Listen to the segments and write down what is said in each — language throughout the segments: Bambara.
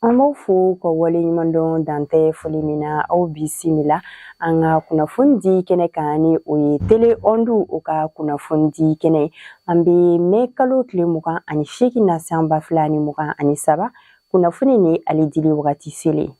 An fo ko waleɲuman dɔn dante foli min na aw bisimila an ka kunnafoni kɛnɛ kan ni o ye tele ondu o ka kunnafoni kɛnɛ an bɛ mɛ kalo tile 28 na san 2023 kunnafoni ni ale dili wagati sele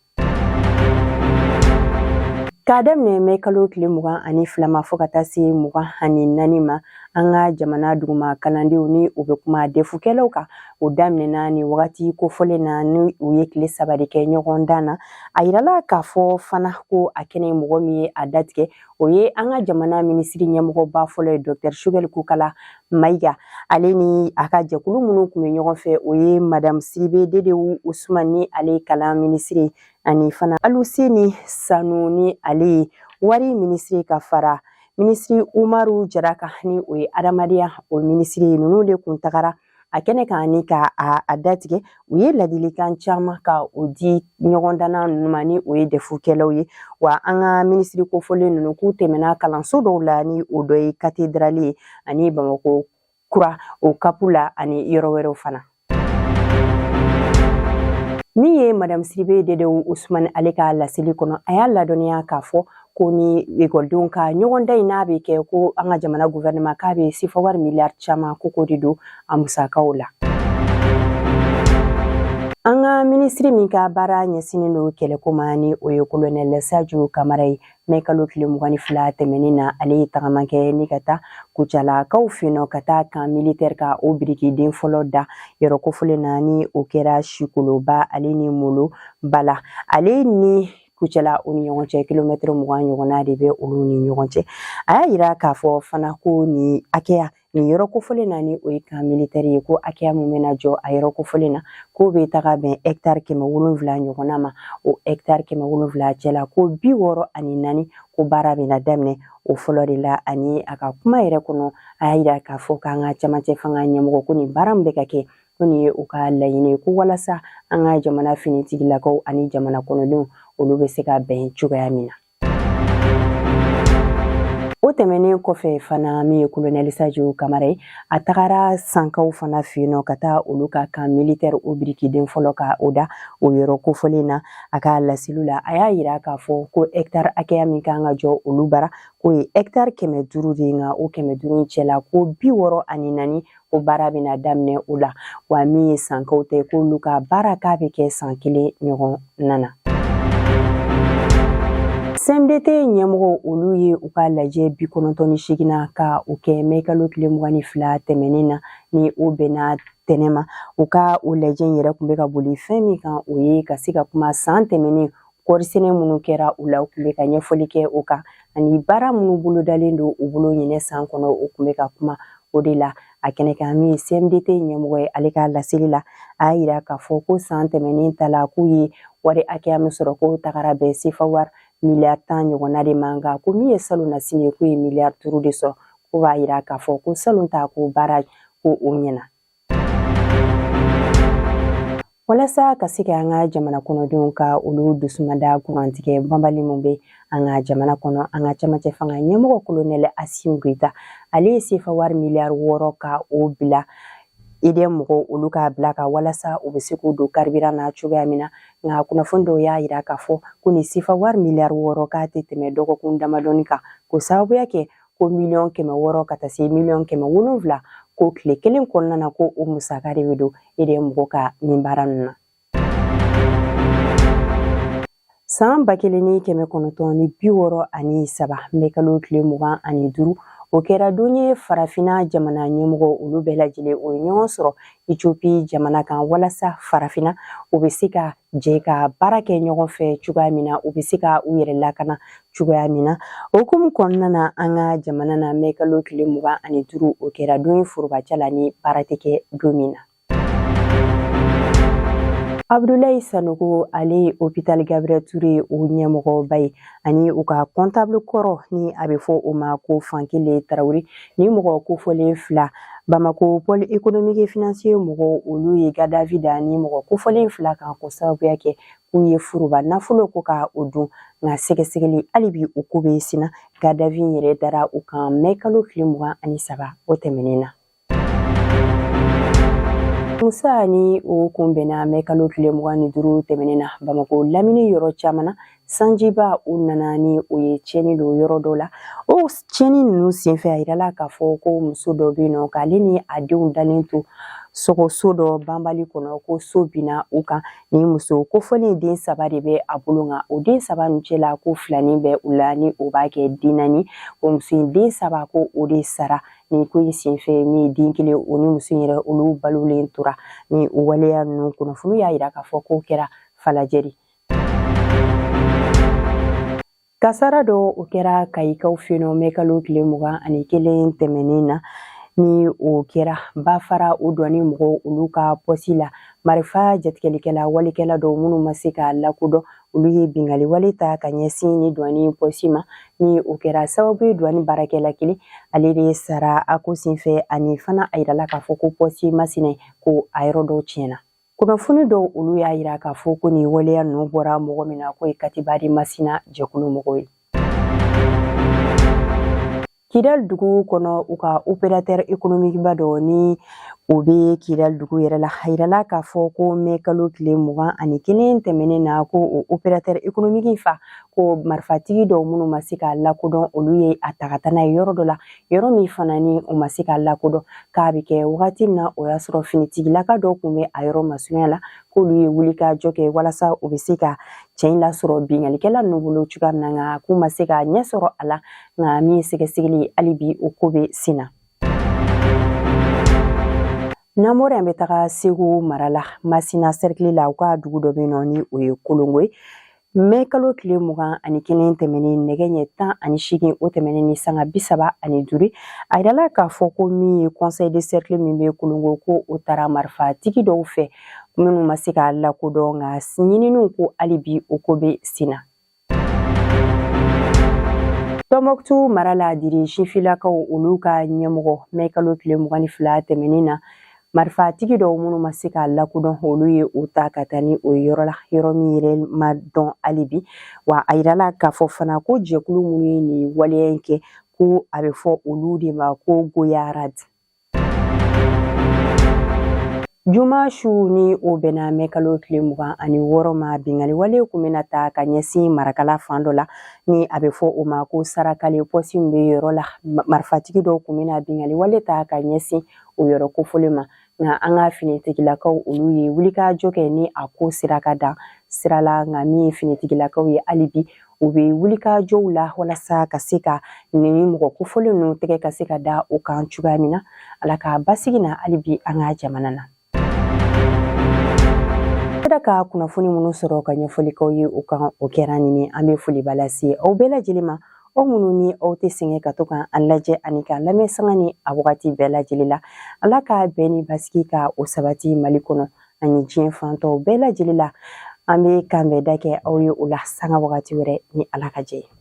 k'a daminɛ mɛ kalo tile 22 ma fɔ ka taa se 24 ma an ka jamana duguma kalandenw ni u bɛ kuma defukɛlaw kan o daminɛna ni wagati kofɔlen na ni u ye tile 3 de kɛ ɲɔgɔn dan na a yirala k'a fɔ fana ko a kɛnɛ mɔgɔ min ye a datigɛ o ye an ka jamana minisiri ɲɛmɔgɔba fɔlɔ ye Dr Choguel Kokala Mayiga ale ni a ka jɛkulu minnu tun bɛ ɲɔgɔn fɛ o ye madame Sidibe Dedewu Usumani ni ale kalan minisiri ani fana Aluseni Sanu ni ale wari minisiri ka fara minisiri Umaru Jara kan ni o ye adamadenya o minisiri ninnu de kun tagara a kɛnɛ kan ni ka a datigɛ u ye ladilikan caman ka o di ɲɔgɔndana ninnu ma ni o ye defukɛlaw ye wa an ka minisiri kofɔlen ninnu k'u tɛmɛna kalanso dɔw la ni o dɔ ye cathédrale ye ani Bamako kura o kapu la ani yɔrɔ wɛrɛw fana. Min ye madame Sidibe Dedewu Usumani ale ka laseli kɔnɔ a y'a ladɔnniya k'a fɔ ko ni ekɔlidenw ka ɲɔgɔndan in n'a bɛ kɛ ko an ka jamana gouvernement k'a bɛ sifa wari miliyari caman ko de don a musakaw la. An ka minisiri min ka baara ɲɛsinnen don kɛlɛko ma ni o ye colonel Sadio Kamara ye mɛ kalo tile 22 tɛmɛnen na ale ye tagamakɛ ni ka taa Kucalakaw fɛ yen ka taa kan militaire ka o birikiden fɔlɔ da yɔrɔ kofolen na ni o kɛra Sikoloba ale ni Molo Bala ale ni Kucala o ni ɲɔgɔn cɛ kilomètre 20 ɲɔgɔnna de bɛ olu ni ɲɔgɔn cɛ a y'a yira k'a fɔ fana ko ni hakɛya ni yɔrɔ kofolen na ni o ye kan militaire ye ko hakɛya mun bɛna jɔ a yɔrɔ kofolen na ko bɛ taga bɛn hectare 700 ɲɔgɔnna ma o hectare 700 cɛla ko 64 ko baara bɛna daminɛ o fɔlɔ de la ani a ka kuma yɛrɛ kɔnɔ a y'a yira k'a fɔ k'an ka camancɛ fanga ɲɛmɔgɔ ko nin baara min bɛ ka kɛ ko nin ye u ka laɲini ko walasa an ka jamana finitigilakaw ani jamana kɔnɔdenw olu bɛ se ka bɛn cogoya min na. O tɛmɛnen kɔfɛ fana min ye colonel Sadio Kamara ye a tagara sankaw fana fɛ yen ka taa olu ka kan militaire o birikiden fɔlɔ ka o da o yɔrɔ kofɔlen na a ka laseliw la a y'a yira k'a fɔ ko hectare hakɛya min kan ka jɔ olu bara k'o ye hectare 500 de ye nka o 500 cɛla ko 64 ko baara bɛna daminɛ o la wa min ye sankaw tɛ k'olu ka baara k'a bɛ kɛ san 1 ɲɔgɔn na. CMDT ɲɛmɔgɔ olu ye u ka lajɛ 98 ka o kɛ mɛ kalo tile 22 tɛmɛnen na ni o bɛna tɛnɛma u ka o lajɛ yɛrɛ tun bɛ ka boli fɛn min kan o ye ka se ka kuma san tɛmɛnen kɔɔrisɛnɛ minnu kɛra u la u tun bɛ ka ɲɛfɔli kɛ o kan ani baara minnu bolodalen don u bolo ɲinɛ san kɔnɔ o tun bɛ ka kuma o de la a kɛnɛ kan min ye CMDT ɲɛmɔgɔ ye ale ka laseli la a y'a yira k'a fɔ ko san tɛmɛnen ta la k'u ye wari hakɛya min sɔrɔ k'o tagara bɛn sifa wari miliyari 10 ɲɔgɔnna de man kan ko min ye salon nasini ye k'o ye miliyari 5 de sɔrɔ ko b'a yira k'a fɔ ko salon ta ko baara ko o ɲɛna. Walasa ka se ka an ka jamana kɔnɔdenw ka olu dusumada kurantigɛ banbali min bɛ an ka jamana kɔnɔ an ka camancɛ fanga ɲɛmɔgɔ colonel Assimi Goita ale ye sifa wari miliyari 6 ka o bila mɔgɔw olu k'a bila ka walasa u bɛ se k'u don carburant na cogoya min na nka kunnafoni dɔw y'a yira k'a fɔ ko ni sifa wari miliyari 6 k'a tɛ tɛmɛ dɔgɔkun damadɔni kan ko sababuya kɛ ko 1,600,000 ka taa se 1,700,000 ko tile kelen kɔnɔna na ko o musaka de bɛ don mɔgɔ ka nin baara ninnu na. San 1963 mɛ kalo tile 25 o kɛra don ye farafinna jamana ɲɛmɔgɔ olu bɛɛ lajɛlen o ye ɲɔgɔn sɔrɔ Ethiopie jamana kan walasa farafinna u bɛ se ka jɛ ka baara kɛ ɲɔgɔn fɛ cogoya min na u bɛ se ka u yɛrɛ lakana cogoya min na o hukumu kɔnɔna na an ka jamana na mɛ kalo tile 25 o kɛra don ye forobaca la ni baara tɛ kɛ don min na. Abdoulaye Sanogo ale ye hôpital Gabriel Touré o ɲɛmɔgɔba ye ani u ka comptable kɔrɔ ni a bɛ fɔ o ma ko Fankele Tarawele ni mɔgɔ kofɔlen 2 Bamako pôle économique et financier mɔgɔ olu ye Gadafi da ni mɔgɔ kofɔlen 2 kan ko sababuya kɛ k'u ye furuba nafolo ko ka o dun nka sɛgɛsɛgɛli hali bi o ko bɛ senna Gadafi yɛrɛ dara u kan mɛ kalo tile 23 o tɛmɛnen na. Musa ni o kunbɛnna mɛ kalo tile 25 tɛmɛnen na Bamako lamini yɔrɔ caman na sanjiba u nana ni o ye tiɲɛni don yɔrɔ dɔ la. O tiɲɛni ninnu senfɛ a yirala k'a fɔ ko muso dɔ bɛ yen nɔ k'ale ni a denw dalen to sogoso dɔ banbali kɔnɔ ko so binna u kan. Ni muso kofɔlen den 3 de bɛ a bolo nka o den 3 ninnu cɛla ko 2 bɛ u la ni o b'a kɛ den 4 o muso in den 3 ko o de sara ni ko in senfɛ min den 1 o ni muso in yɛrɛ olu balolen tora ni o waleya ninnu kunnafoni y'a yira k'a fɔ ko kɛra falajɛ. Kasara dɔ o kɛra Kayikaw fɛ yen nɔ mɛ kalo tile 21 tɛmɛnen na ni o kɛra Bafara o dɔnni mɔgɔw olu ka posi la marifa jatigɛlikɛla walikɛla dɔw minnu ma se k'a lakodɔn olu ye bingali wale ta ka ɲɛsin ni dɔnni posi ma ni o kɛra sababu ye dɔnni baarakɛla kelen ale de sara a ko senfɛ ani fana a yirala k'a fɔ ko posi masinɛ ko a yɔrɔ dɔw tiɲɛna. Kunnafoni dɔw olu y'a yira k'a fɔ ko ni waleya ninnu bɔra mɔgɔ min na ko ye Katibari Masina jɛkulu mɔgɔw ye. Kidal dugu kɔnɔ u ka opérateur économique ba dɔ ni o bɛ Kidal dugu yɛrɛ la a yirala k'a fɔ ko mɛ kalo tile 21 tɛmɛnen na ko o opérateur économique fa ko marifatigi dɔw minnu ma se k'a lakodɔn olu ye a ta ka taa n'a ye yɔrɔ dɔ la yɔrɔ min fana ni o ma se k'a lakodɔn k'a bɛ kɛ wagati min na o y'a sɔrɔ finitigilaka dɔw tun bɛ a yɔrɔ masunya la k'olu ye wulikajɔ kɛ walasa u bɛ se ka cɛn lasɔrɔ bingalikɛla ninnu bolo cogoya min na nka k'u ma se ka ɲɛ sɔrɔ a la nka min sɛgɛsɛgɛli hali bi o ko bɛ sen na. N'an bɔra yan bɛ taga Segu mara la Masina cercle la u ka dugu dɔ bɛ yen nɔ ni o ye Kolongo ye mɛ kalo tile 21 tɛmɛnen nɛgɛ ɲɛ 18 o tɛmɛnen ni sanga 35 a yirala k'a fɔ ko min ye conseil de cercle min bɛ Kolongo ko o taara marifatigi dɔw fɛ minnu ma se k'a lakodɔn nka ɲininiw ko hali bi o ko bɛ sen na. Tɔnbɔkutu mara la diri sifilakaw olu ka ɲɛmɔgɔ mɛ kalo tile 22 tɛmɛnen na marifatigi dɔw minnu ma se k'a lakodɔn olu ye o ta ka taa ni o yɔrɔ la yɔrɔ min yɛrɛ ma dɔn hali bi wa a yirala k'a fɔ fana ko jɛkulu minnu ye nin waleya in kɛ ko a bɛ fɔ olu de ma ko goyarad. Juma su ni o bɛnna mɛ kalo tile 26 ma bingali wale kun bɛna ta ka ɲɛsin marakala fan dɔ la ni a bɛ fɔ o ma ko sarakale posi min bɛ yɔrɔ la marifatigi dɔw kun bɛna bingali wale ta ka ɲɛsin o yɔrɔ kofɔlen ma nka an ka finitigilakaw olu ye wulikajɔ kɛ ni a ko sira ka dan sira la nka min ye finitigilakaw ye hali bi u bɛ wulikajɔw la walasa ka se ka nin mɔgɔ kofɔlen ninnu tɛgɛ ka se ka da o kan cogoya min na ala ka basigi na hali bi an ka jamana na. Ka kunnafoni minnu sɔrɔ ka ɲɛfɔlikaw ye o kan o kɛra nin an bɛ foliba lase aw bɛɛ lajɛlen ma aw minnu ni aw tɛ sɛgɛn ka to kan an lajɛ ani ka lamɛn sanga ni a wagati bɛɛ lajɛlen la ala ka bɛn ni basigi ka o sabati Mali kɔnɔ ani diɲɛ fantɔw bɛɛ lajɛlen la an bɛ kan bɛɛ da kɛ aw ye o la sanga wagati wɛrɛ ni ala ka jɛ.